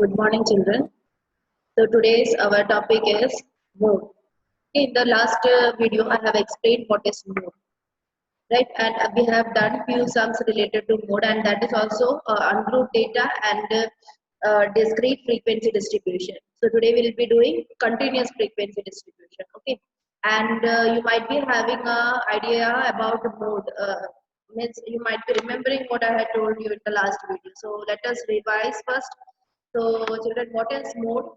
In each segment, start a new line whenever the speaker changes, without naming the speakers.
Good morning, children. So today's our topic is mode. In the last video, I have explained what is mode, right? And we have done few sums related to mode, and that is also ungrouped data and discrete frequency distribution. So today we will be doing continuous frequency distribution. Okay, and you might be having a idea about mode. Means you might be remembering what I had told you in the last video. So let us revise first. So children, what is mode?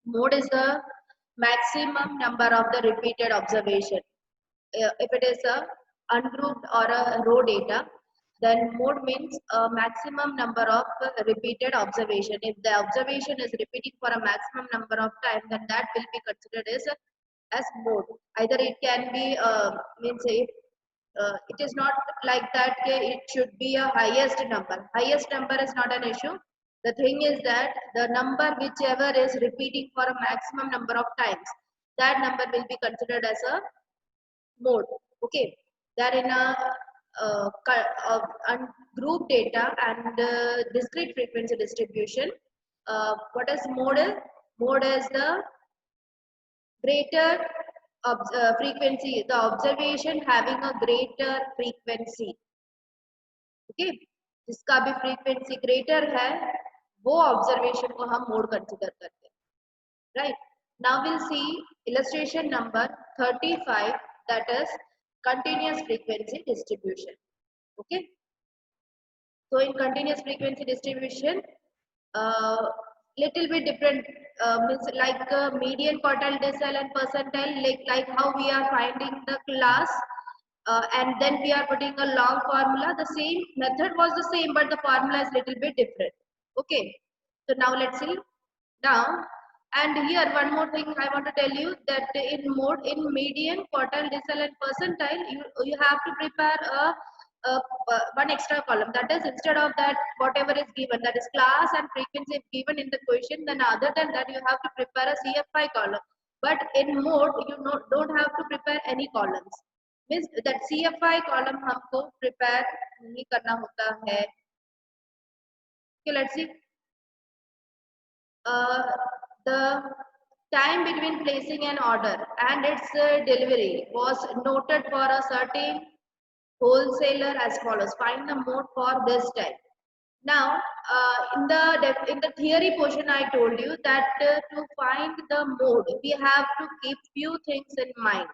Mode is the maximum number of the repeated observation. If it is a ungrouped or a raw data, then mode means a maximum number of repeated observation. If the observation is repeating for a maximum number of time, then that will be considered as mode. Either it can be means if it is not like that it should be a highest number. Highest number is not an issue. The thing is that the number whichever is repeating for a maximum number of times, that number will be considered as a mode. Okay, they're in a group data and discrete frequency distribution. What is mode? Mode is the greater frequency, the observation having a greater frequency. Okay, जिसका भी frequency greater है वो observation को हम mode consider करते हैं, right? Now we'll see illustration number 35, that is continuous frequency distribution. Okay, so in continuous frequency distribution, little bit different, means like median, quartile, decile and percentile, like how we are finding the class, and then we are putting a long formula. The same method was the same, but the formula is little bit different. Okay, so now let's see now. And here one more thing I want to tell you, that in mode, in median, quartile, decile and percentile, you have to prepare one extra column. That is, instead of that whatever is given, that is class and frequency if given in the question, then other than that you have to prepare a CFI column. But in mode you don't have to prepare any columns. Means that CFI column हमको prepare नहीं करना होता है. Okay, let's see. The time between placing an order and its delivery was noted for a certain wholesaler as follows. Find the mode for this time. Now, in the theory portion, I told you that to find the mode, we have to keep few things in mind.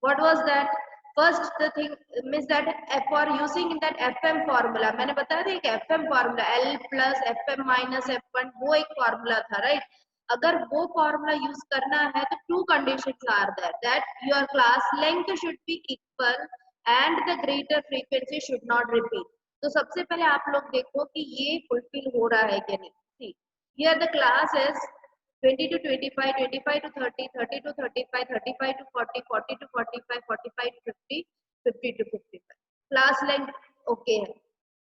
What was that? First, the thing means that for using that FM formula, मैंने बताया था एक FM formula L plus FM minus F1 वो एक formula था, right? अगर वो formula use करना है तो two conditions are there, that your class length should be equal and the greater frequency should not repeat. तो सबसे पहले आप लोग देखो कि ये fulfill हो रहा है कि नहीं. See, here the class is 20 to 25, 25 to 30, 30 to 35, 35 to 40, 40 to 45, 45 to 50, 50 to 55. Class length okay है,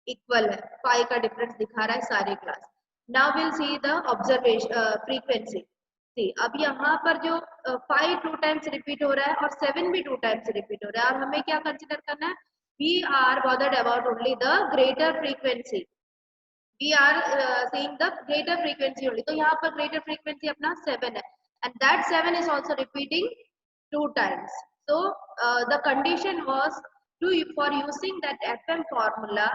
इक्वल है, पाई का डिफरेंस दिखा रहा है सारे class. Now will see the observation frequency. See अब यहाँ पर जो 5 2 टाइम्स रिपीट हो रहा है और 7 भी 2 टाइम्स रिपीट हो रहा है, और हमें क्या कंसिडर करना है? We are bothered about only the greater frequency. we are seeing the greater frequency only. तो यहाँ पर greater frequency अपना 7 है, and that 7 is also repeating 2 times. So the condition was for using that FM formula,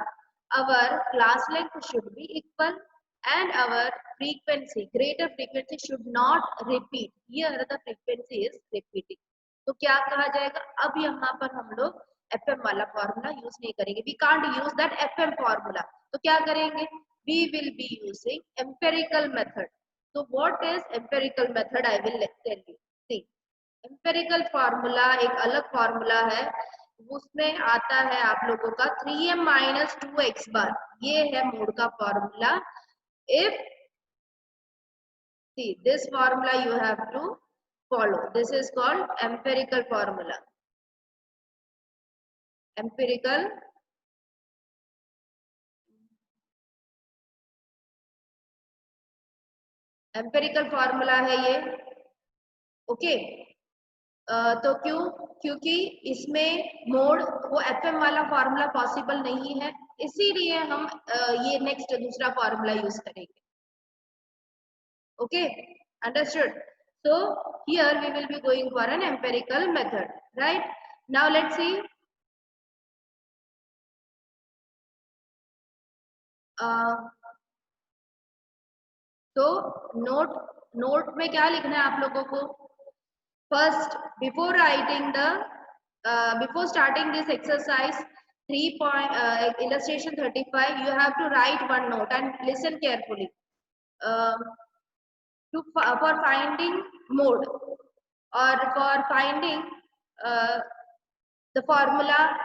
our class length should be equal and our frequency, greater frequency should not repeat. Here the frequency is repeating. तो क्या कहा जाएगा? अब यहाँ पर हम लोग FM वाला formula use नहीं करेंगे. We can't use that FM formula. तो क्या करेंगे? We will be using empirical method. So what is empirical method? I will tell you. See, empirical formula एक अलग formula है, उसमें आता है आप लोगों का 3m minus 2x bar. ये है मोड का formula. If see this formula you have to follow. This is called empirical formula. Empirical formula है ये. ओके, तो क्योंकि इसमें मोड वो एफएम वाला फॉर्मूला पॉसिबल नहीं है, इसीलिए हम ये नेक्स्ट दूसरा फॉर्मूला यूज करेंगे. Okay, understood. So here we will be going for an empirical method, right? Now let's see. uh, तो नोट में क्या लिखना है आप लोगों को? First, before writing the before starting this exercise 3 point illustration 35, you have to write one note and listen carefully. For finding mode, or for finding uh, the formula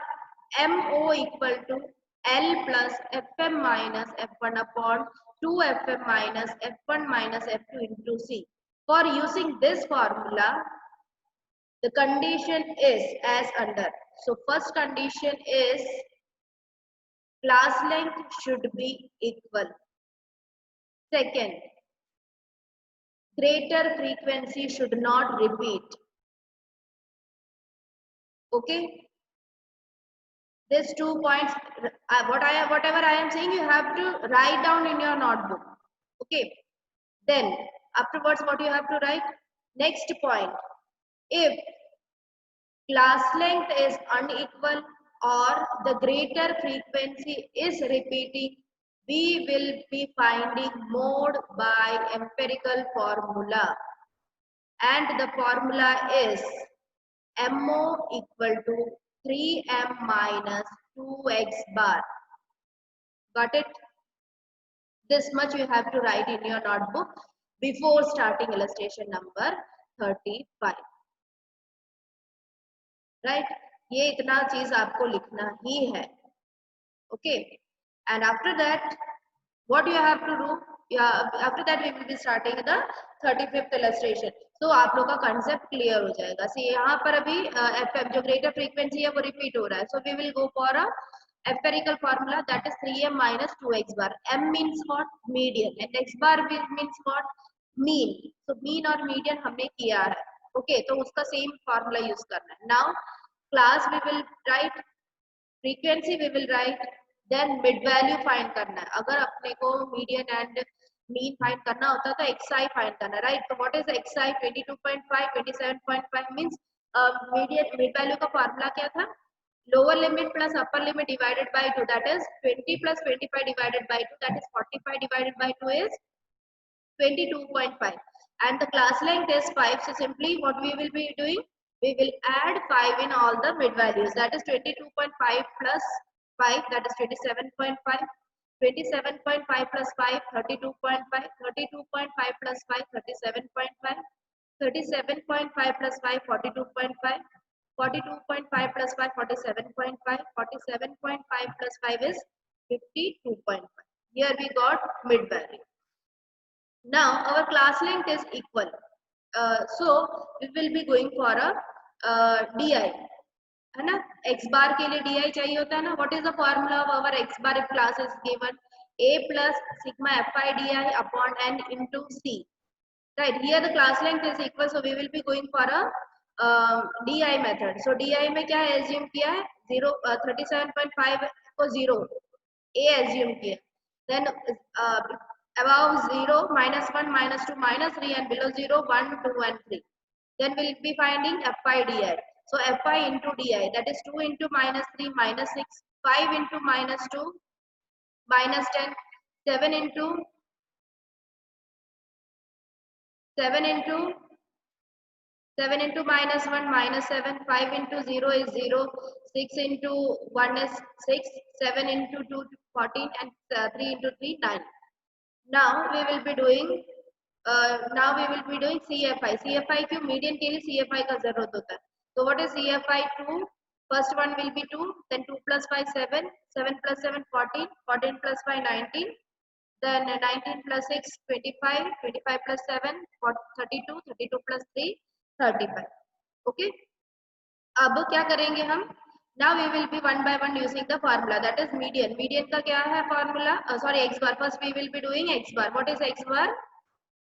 MO equal to L plus Fm minus F1 upon 2 Fm minus F1 minus F2 into C. For using this formula, the condition is as under. So first condition is class length should be equal. Second, greater frequency should not repeat. Okay, these 2 points, whatever I am saying, you have to write down in your notebook. Okay, then afterwards what you have to write? Next point, if class length is unequal or the greater frequency is repeating, we will be finding mode by empirical formula, and the formula is MO equal to 3M minus 2X bar. Got it? This much you have to write in your notebook before starting illustration number 35. Right? ये इतना चीज आपको लिखना ही है. Okay, and after that what you have to do? After that we will be starting the 35th illustration. So आप लोग का concept clear हो जाएगा. See यहाँ पर अभी FM जो greater frequency है वो repeat हो रहा है. So we will go for a empirical formula, that is 3m minus 2x bar. M means what? Median, and x bar means what? Mean. So mean और median हमने किया है. Okay, तो उसका same formula use करना है. Now class we will write, frequency we will write, then mid value find करना है. अगर अपने को median and mean find करना होता है तो xi find करना है, right? So what is xi? 22.5, 27.5 means median mid value का formula क्या था? Lower limit plus upper limit divided by 2, that is 20 plus 25 divided by 2, that is 45 divided by 2 is 22.5, and the class length is 5. So simply what we will be doing, we will add 5 in all the mid values, that is 22.5 plus 5, that is 27.5, 27.5 plus 5, 32.5, 32.5 plus 5, 37.5, 37.5 plus 5, 42.5, 42.5 plus 5, 47.5, 47.5 plus 5 is 52.5. Here we got mid value. Now our class length is equal. So we will be going for a di, है ना? X bar के लिए di चाहिए होता है ना? What is the formula of our X bar if class is given? A plus sigma fi di upon n into C. Right, here the class length is equal, so we will be going for a di method. So di में क्या assume किया है? 37.5 को 0 a assume किया. Then above 0 minus 1 minus 2 minus 3, and below 0 1 2 and 3. Then we will be finding fi di. So fi into di, that is 2 into minus 3 minus 6, 5 into minus 2 minus 10, 7 into 7 into minus 1 minus 7, 5 into 0 is 0, 6 into 1 is 6, 7 into 2 14, and 3 into 3 9. Now we will be doing CFI. CFI क्यों? Median के लिए CFI का जरूरत होता है. So what is CFI? 2. First one will be 2, then 2 plus 5 7, 7 plus 7 14, 14 plus 5 19, then 19 plus 6 25, 25 plus 7 32, 32 plus 3 35. Okay, अब क्या करेंगे हम? Now we will be one by one using the formula, that is median. Median का क्या है formula? Sorry, x bar. First we will be doing x bar. What is x bar?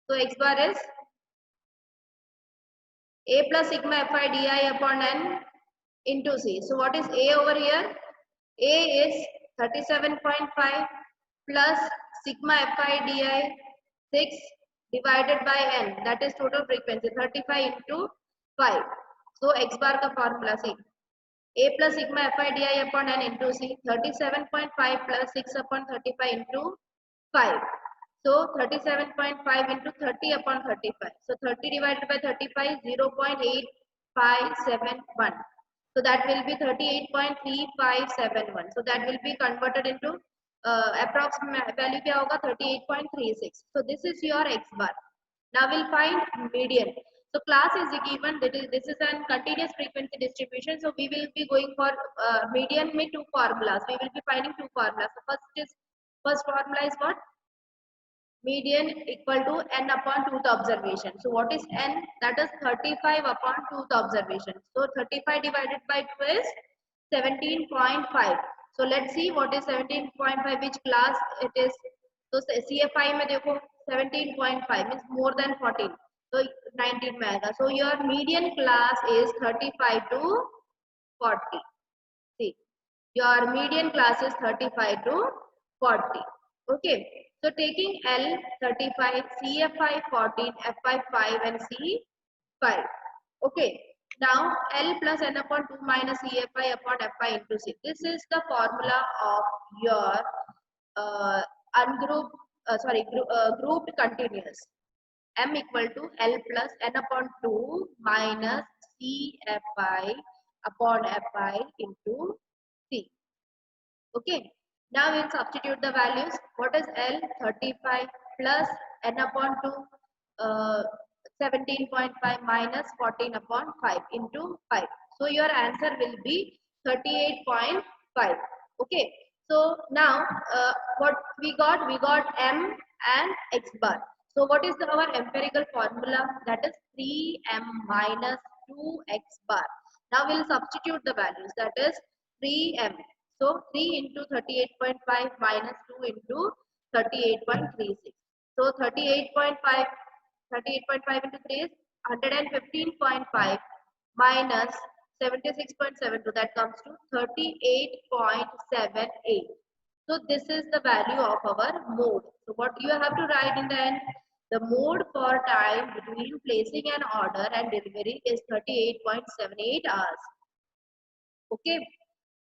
So x bar is a plus sigma fi di upon n into C. So what is a over here? A is 37.5 plus sigma fi di 6 divided by n, that is total frequency, 35 into 5. So x bar का formula see, a plus sigma fi di upon n into c, 37.5 plus 6 upon 35 into 5. So 37.5 into 30 upon 35. So 30 divided by 35, 0.8571. So that will be 38.3571. So that will be converted into approximate value क्या होगा 38.36. So this is your x bar. Now we'll find median. So class is given, this is a continuous frequency distribution. So we will be going for median में two formulas. We will be finding two formulas. So first formula is what? Median equal to n upon tooth observation. So what is n? That is 35 upon tooth observation. So 35 divided by 2 is 17.5. So let's see what is 17.5, which class it is. So CFI में देखो 17.5 means more than 14. So 19 में आएगा. So your median class is 35 to 40. See, your median class is 35 to 40. Okay. So taking L 35, CFI 14, FI 5 and C 5. Okay. Now L plus N upon 2 minus CFI upon FI into C. This is the formula of your grouped continuous. M equal to L plus N upon 2 minus CFI upon FI into C. Okay. Now we'll substitute the values. What is L? 35 plus N upon 2, 17.5 minus 14 upon 5 into 5. So your answer will be 38.5. Okay. So now what we got? We got M and X bar. So what is our empirical formula? That is 3M minus 2X bar. Now we'll substitute the values. That is 3M. So 3 into 38.5 minus 2 into 38.36. So 38.5 into 3 is 115.5 minus 76.72. That comes to 38.78. So this is the value of our mode. So what you have to write in the end? The mode for time between placing an order and delivery is 38.78 hours. Okay.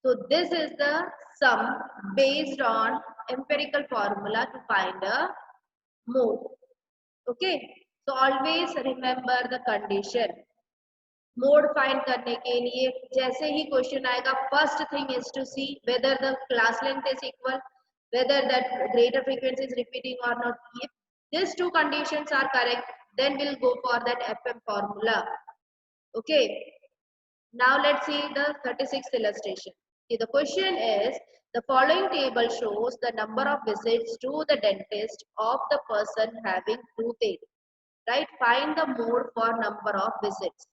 So this is the sum based on empirical formula to find a mode. Okay. So always remember the condition. Mode find करने के लिए जैसे ही question आएगा, first thing is to see whether the class length is equal, whether that greater frequency is repeating or not. If these two conditions are correct, then we'll go for that FM formula. Okay. Now let's see the 36th illustration. The question is, the following table shows the number of visits to the dentist of the person having toothache. Right? Find the mode for number of visits.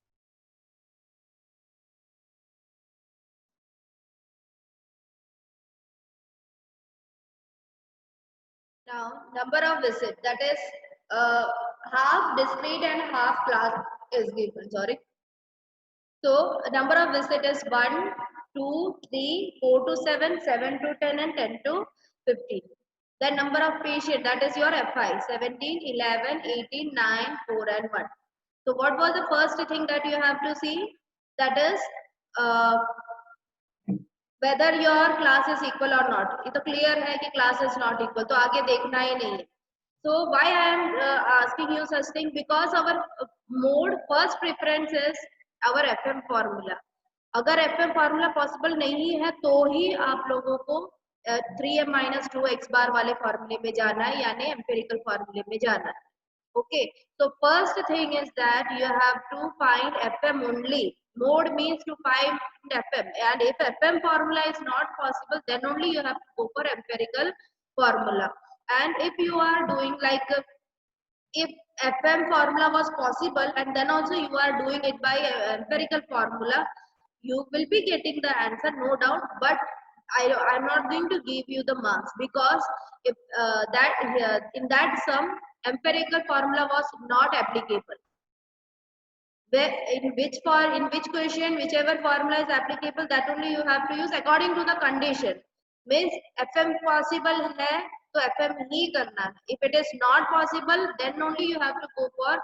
Now, number of visits, that is half discrete and half class is given. Sorry. So, number of visits is 1, 2, 3, 4 to 7, 7 to 10 and 10 to 15. The number of patients, that is your FI, 17, 11, 18, 9, 4 and 1. So, what was the first thing that you have to see? That is whether your class is equal or not. ये तो clear है कि class is not equal, तो आगे देखना ही नहीं है. So why I am asking you such thing? Because our mode first preference is our FM formula. अगर FM formula possible नहीं है तो ही आप लोगों को 3m minus 2x bar वाले formula में जाना है, यानी empirical formula में जाना है. Okay, so first thing is that you have to find FM only. Mode means to find FM, and if FM formula is not possible, then only you have to go for empirical formula. And if you are doing like if FM formula was possible and then also you are doing it by empirical formula, you will be getting the answer, no doubt. But I'm not going to give you the marks, because if in that sum empirical formula was not applicable. In which question, whichever formula is applicable, that only you have to use according to the condition. Means FM possible है तो FM ही करना है. If it is not possible, then only you have to go for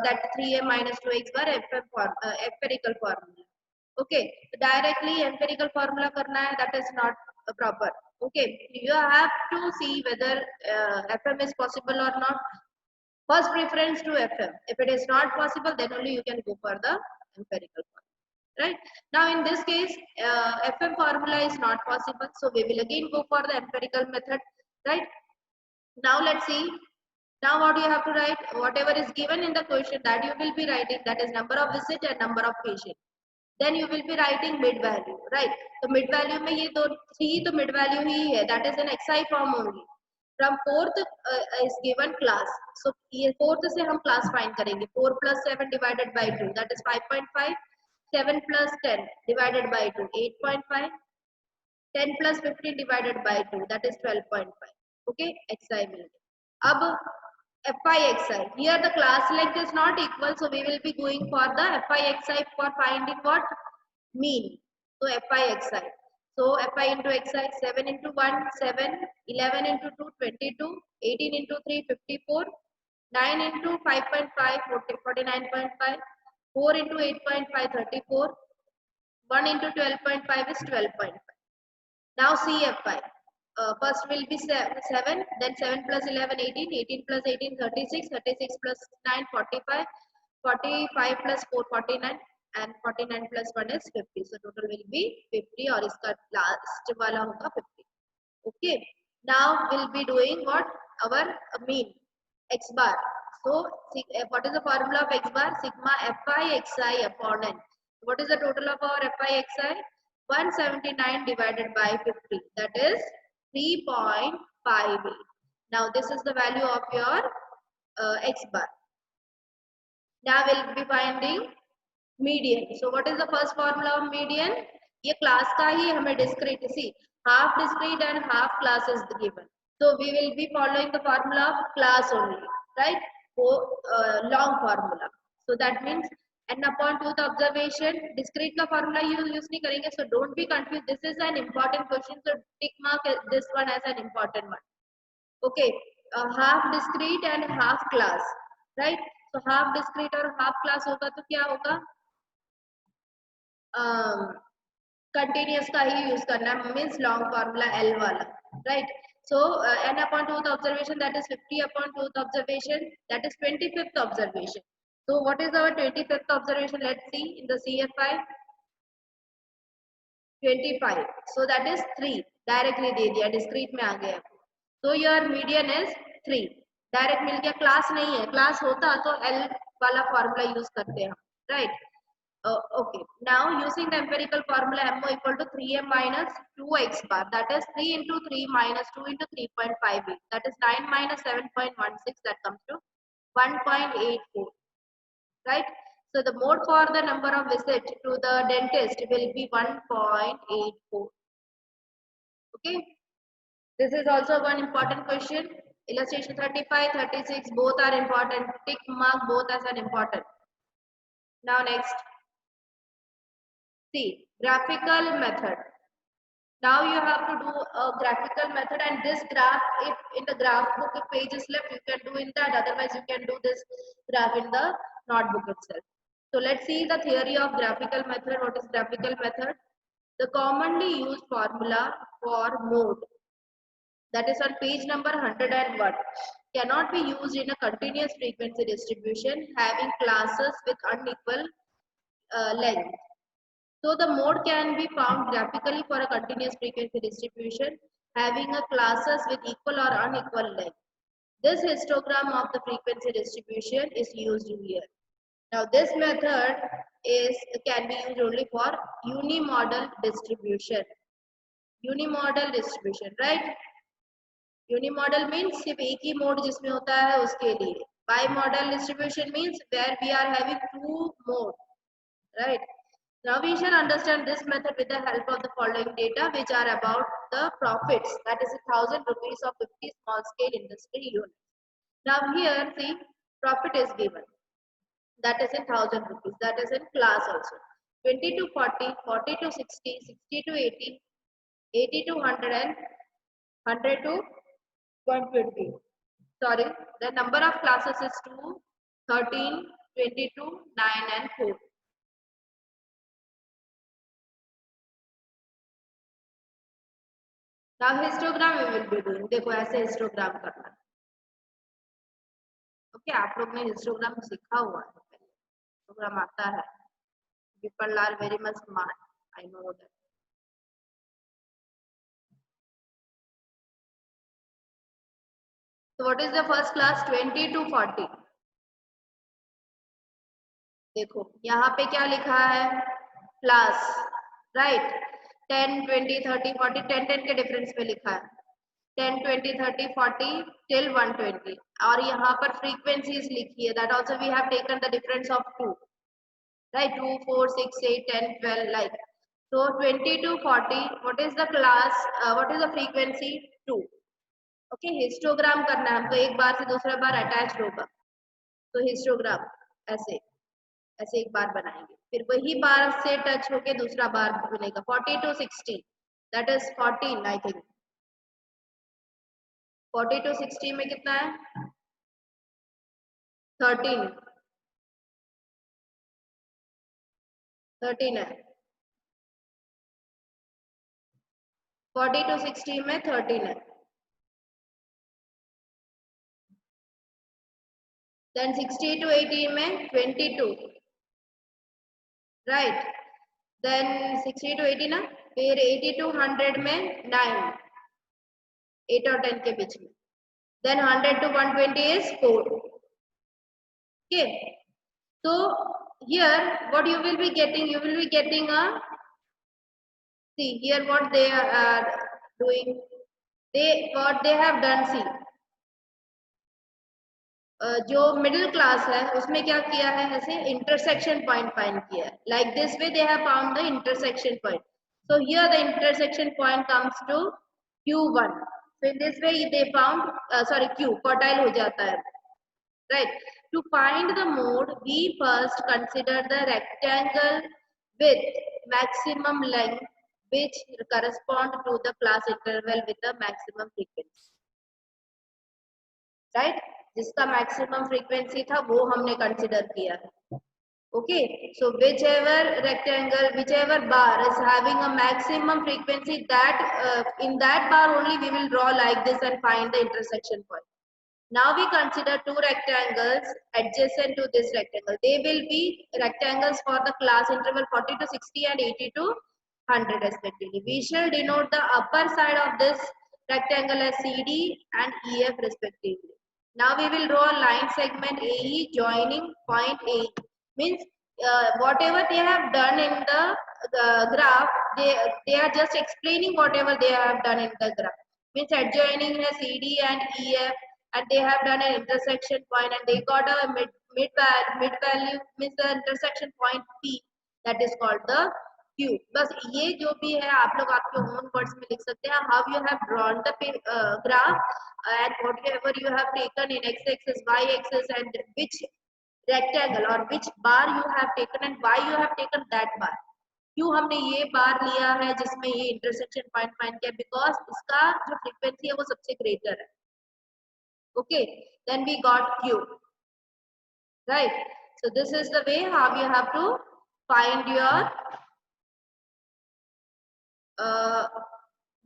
that 3m minus 2x bar empirical formula. Okay, directly empirical formula करना है, that is not proper. Okay, you have to see whether FM is possible or not. First preference to FM. If it is not possible, then only you can go for the empirical formula. Right now, in this case, FM formula is not possible, so we will again go for the empirical method. Right now, let's see. Now, what you have to write, whatever is given in the question, that you will be writing, that is number of visit and number of patient. Then you will be writing mid value, right? So mid value में ये दो three तो mid value ही है, that is in xi form only. From fourth is given class, so ये fourth से हम class find करेंगे. 4 plus 7 divided by 2, that is 5.5. 7 plus 10 divided by 2, 8.5. 10 plus 15 divided by 2, that is 12.5. Okay, xi मिल गया. अब fi xi, here the class length is not equal, so we will be going for the fi xi for finding what? Mean. So fi xi, so fi into xi, 7 into 1 7, 11 into 2 22, 18 into 3 54, 9 into 5.5 49.5, 4 into 8.5 34, 1 into 12.5 is 12.5. Now CFI. First will be 7, then 7 plus 11 18, 18 plus 18 36, 36 plus 9 45, 45 plus 4 49, and 49 plus 1 is 50. So total will be 50 और इसका last वाला होगा 50. Okay. Now we'll be doing what? Our mean x bar. So what is the formula of x bar? Sigma fi xi upon n. What is the total of our fi xi? 179 divided by 50, that is 3.58. Now this is the value of your x bar. Now we'll be finding median. So what is the first formula of median? ये class का ही हमें discrete, see half discrete and half class is given. So we will be following the formula of class only, right? For long formula. So that means n upon 2th observation, discrete का formula use नहीं करेंगे. So don't be confused. This is an important question. So tick mark this one as an important one. Okay, half discrete and half class, right? So half discrete और half class होगा तो क्या होगा? Continuous का ही use करना है, means long formula L वाला, right? So n upon 2th observation, that is 50 upon 2th observation, that is 25th observation. So what is our 25th observation? Let's see in the CFI. 25, so that is 3. Directly दे दिया, discrete में आ गया. So your median is 3. Direct मिल गया, class नहीं है. Class होता तो L वाला formula use करते हैं, right? Okay, now using the empirical formula MO equal to 3m minus 2x bar, that is 3 into 3 minus 2 into 3.58, that is 9 minus 7.16, that comes to 1.84, right? So the mode for the number of visits to the dentist will be 1.84. Okay, this is also one important question. Illustration 35, 36, both are important. Tick mark both as an important. Now next. See, graphical method. Now you have to do a graphical method, and this graph, if in the graph book if page is left, you can do in that. Otherwise, you can do this graph in the notebook itself. So let's see the theory of graphical method. What is graphical method? The commonly used formula for mode, that is on page number 101, cannot be used in a continuous frequency distribution having classes with unequal length. So the mode can be found graphically for a continuous frequency distribution having a classes with equal or unequal length. This histogram of the frequency distribution is used here. Now this method can be used only for unimodal distribution. Unimodal distribution, right? Unimodal means सिर्फ एक ही mode जिसमें होता है उसके लिए. Bimodal distribution means where we are having two modes, right? Now we shall understand this method with the help of the following data, which are about the profits, that is 1,000 rupees of 50 small scale industry units. Now here see, profit is given, that is in 1,000 rupees, that is in class also. 20 to 40, 40 to 60, 60 to 80, 80 to 100 and 100 to 120. Sorry, the number of classes is 2, 13, 22, 9 and 4. Now histogram we will be doing. देखो ऐसे histogram करना है. Okay, आप लोग ने histogram सीखा हुआ है पहले. Histogram आता है. People are very much smart. I know that. So what is the first class? 20 to 40. देखो यहाँ पे क्या लिखा है? Class, right? 10, 20, 30, 40, 10 10 के डिफरेंस पे लिखा है. 10, 20, 30, 40 till 120. और यहाँ पर frequencies लिखी है. That also we have taken the difference of 2. Right? 2, 4, 6, 8, 10, 12 like. So 20 to 40. What is the class? What is the frequency? 2. Okay, histogram करना है हमको. एक बार से दूसरा बार attached होगा. तो histogram ऐसे ऐसे एक बार बनाएंगे. फिर वही बार से टच होके दूसरा बार बनेगा. 40 to 60. That is 14 I think. 40 to 60 में कितना है? 13. 13 है. 40 to 60 में 13 है. Then 60 to 80 में 22. Right. Then 60 to 80 ना. फिर 80 to 100 में 9. 8 और 10 के बीच में. Then 100 to 120 is 4. Okay. So here what you will be getting? You will be getting a, see here what they are doing. What they have done, see. जो middle class है उसमें क्या किया है? ऐसे इंटरसेक्शन पॉइंट फाइंड किया है. Like this way they have found the intersection point. So here the intersection point comes to Q1. So in this way they found Q quartile हो जाता है. Right. To find the mode, we first consider the rectangle with maximum length which correspond to the class interval with the maximum frequency. Right? जिसका maximum frequency था वो हमने consider किया है. Okay, so whichever rectangle, whichever bar is having a maximum frequency, that in that bar only we will draw like this and find the intersection point. Now we consider two rectangles adjacent to this rectangle. They will be rectangles for the class interval 40 to 60 and 80 to 100 respectively. We shall denote the upper side of this rectangle as CD and EF respectively. Now we will draw a line segment AE joining point A. Means whatever they have done in the graph, they are just explaining whatever they have done in the graph. Means adjoining has CD and EF, and they have done an intersection point, and they got a mid value, means the intersection point P, that is called the Q. बस ये जो भी है आप लोग आपके own words में लिख सकते हैं. How you have drawn the graph and whatever you have taken in x-axis, y-axis, and which rectangle or which bar you have taken and why you have taken that bar. क्यों हमने ये बार लिया है जिसमें ये इंटरसेक्शन पॉइंट फाइंड किया? Because इसका जो फ्रीक्वेंसी है वो सबसे ग्रेटर है. Okay, then we got Q. Right. So this is the way how you have to find your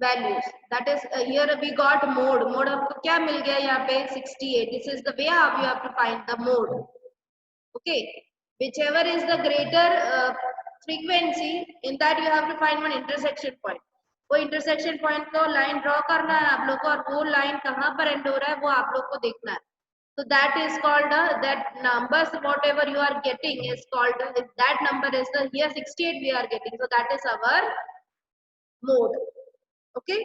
values. That is here we got mode. Mode आपको क्या मिल गया यहाँ पे? 68. This is the way how you have to find the mode. Okay, whichever is the greater frequency, in that you have to find one intersection point. वो intersection point को line draw करना है आप लोग को, और वो line कहाँ पर end हो रहा है वो आप लोग को देखना है. So that is called that numbers whatever you are getting is called that number is the here 68 we are getting. So that is our mode. Okay,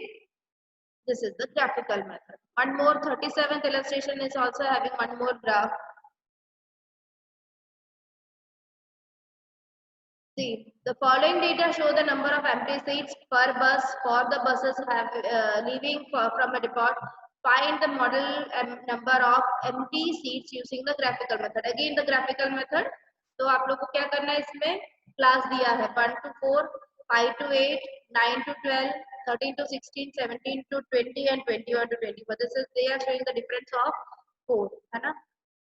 this is the graphical method. One more 37th illustration is also having one more graph. See, the following data show the number of empty seats per bus for the buses have leaving from a depot. Find the model number of empty seats using the graphical method. Again the graphical method. तो आप लोग को क्या करना है? इसमें class दिया है 1 to 4, 5 to 8, 9 to 12, 13 to 16, 17 to 20 and 21 to 24. This is they are showing the difference of 4, है ना?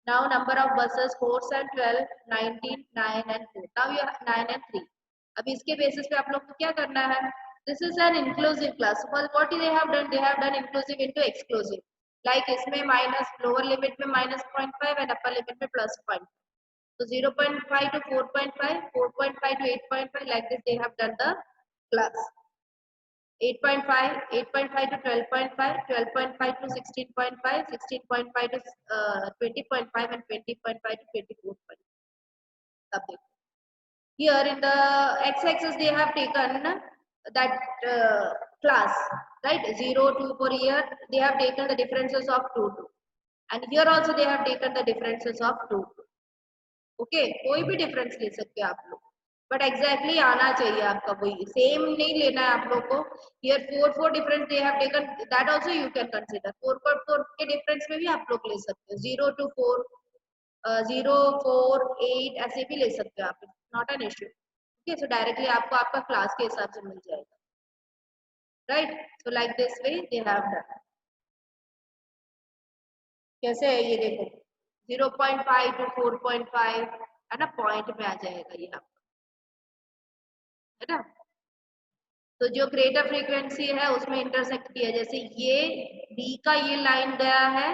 Now number of buses 4 and 12, 19, 9 and 4. Now you have 9 and 3. अब इसके बेसिस पे आप लोग को क्या करना है? This is an inclusive class. What they have done? They have done inclusive into exclusive. Like इसमें minus lower limit में minus 0.5 and upper limit में plus 0.5. So 0.5 to 4.5, 4.5 to 8.5. Like this, they have done the class. 8.5, 8.5 to 12.5, 12.5 to 16.5, 16.5 to 20.5, and 20.5 to 24.5. Here in the x-axis they have taken that class, right? 0 to for here they have taken the differences of 2 2, and here also they have taken the differences of 2 2. Okay कोई भी difference ले सकते हैं आप लोग, but exactly आना चाहिए आपका, वही सेम नहीं लेना है आप लोग को. Here 4 4 difference they have taken, that also you can consider. 4 के डिफरेंस में भी आप लोग ले सकते हो. 0 to 4, 0 4 8 ऐसे भी ले सकते हो आप, not an issue. Okay, so directly आपको आपका क्लास के हिसाब से मिल जाएगा, right? So like this way they have done. कैसे है ये देखो, 0.5 to 4.5 है ना, पॉइंट में आ जाएगा ये आपका, है ना? तो जो ग्रेटर फ्रीक्वेंसी है उसमें इंटरसेक्ट किया, जैसे ये बी का ये लाइन गया है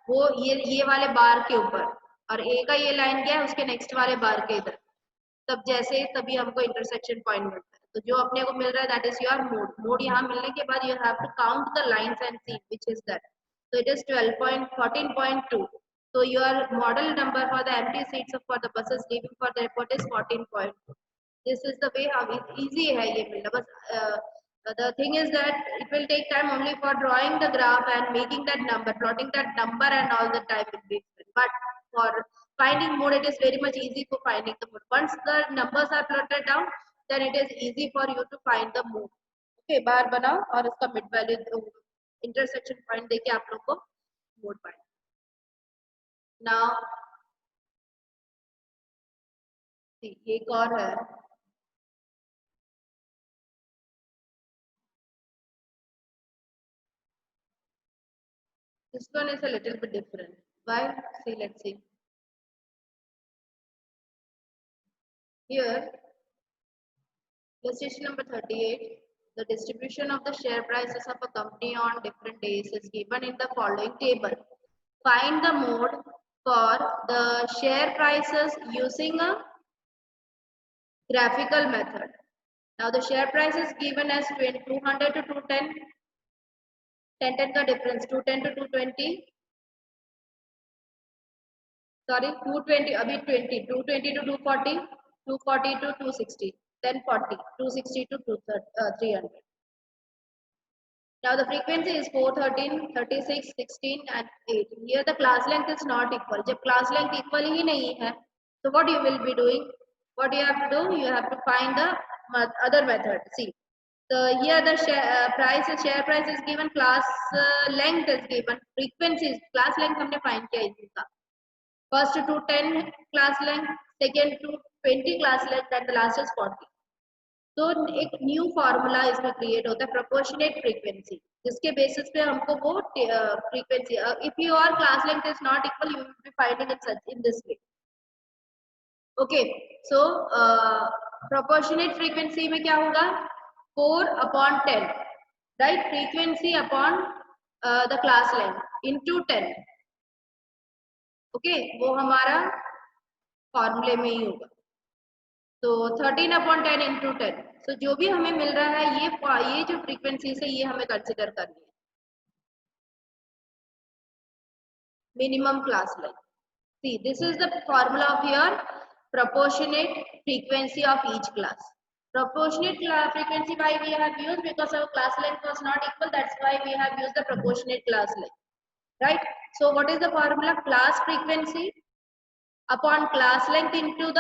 वो ये वाले बार के ऊपर, और ए का ये लाइन गया है उसके नेक्स्ट वाले बार के इधर, तब जैसे तभी हमको इंटरसेक्शन पॉइंट मिलता है. तो जो अपने को मिल रहा है that is your mode. Mode यहाँ मिलने के बाद you have to count the lines and see which is that. So it is 14.2. So your model number for the empty seats for the buses leaving for the airport is 14.2. This is the way how easy है ये मिलना. बस the thing is that it will take time only for drawing the graph and making that number, plotting that number, and all the time will be spent. But for finding mode, it is very much easy for finding the mode. Once the numbers are plotted down, then it is easy for you to find the mode. Okay, बार बनाओ और इसका mid value intersection point देके आप लोग को mode पाएंगे. Now ये एक और है, this one is a little bit different. Why? See, let's see. Here illustration number 38, the distribution of the share prices of a company on different days is given in the following table. Find the mode for the share prices using a graphical method. Now the share price is given as 200 to 210, 10 का difference 210 to 220, sorry 220 अभी 20, 220 to 240, 240 to 260, then 40, 260 to 300. Now the frequency is 4, 13, 36, 16 and 8. Here the class length is not equal. जब class length equal ही नहीं है, so what you will be doing? What you have to do? You have to find the other method. See, so here the share price is given, class length is given, frequency is class length हमने find किया इसका. First to 10 class length, second to 20 class length, and the last is 40. तो एक new formula इसमें create होता है, proportionate frequency, जिसके basis पे हमको वो frequency, if your class length is not equal you will be finding it such in this way. Okay, so proportionate frequency में क्या होगा? 4/10, right? Frequency upon the class length into 10. Okay, वो हमारा फॉर्मूले में ही होगा. तो 13/10 इंटू 10. सो जो भी हमें मिल रहा है ये जो फ्रीक्वेंसी है ये हमें कंसिडर करनी है. Minimum class length. See, this is the formula of your proportionate frequency of each class. Proportionate frequency why we have used, because our class length was not equal, that's why we have used the proportionate class length, right? So what is the formula? Class frequency upon class length into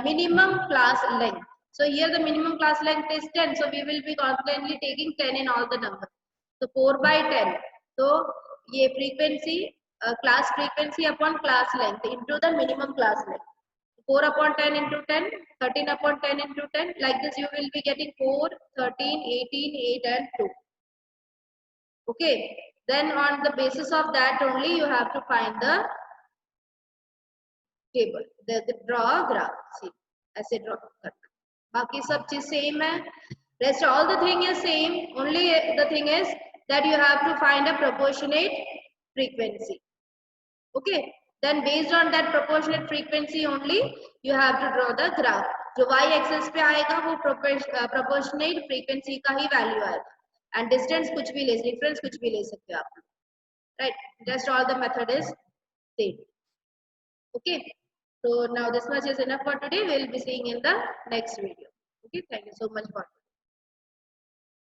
minimum class length. So here the minimum class length is 10, so we will be constantly taking 10 in all the numbers. So 4/10. So ये frequency class frequency upon class length into the minimum class length. 4 upon 10 into 10, 13 upon 10 into 10. Like this you will be getting 4, 13, 18, 8 and 2. Okay. Then on the basis of that only you have to find the table. The draw a graph. See, ऐसे draw करना. बाकी सब चीज same है. Rest all the thing is same. Only the thing is that you have to find a proportionate frequency. Okay. Then based on that proportionate frequency only you have to draw the graph. जो y axis पे आएगा वो proportionate frequency का ही value आएगा. And distance कुछ भी ले, difference कुछ भी ले सकते हो आप. Right. Just all the method is same. Okay. So now this much is enough for today. We'll be seeing in the next video. Okay. Thank you so much for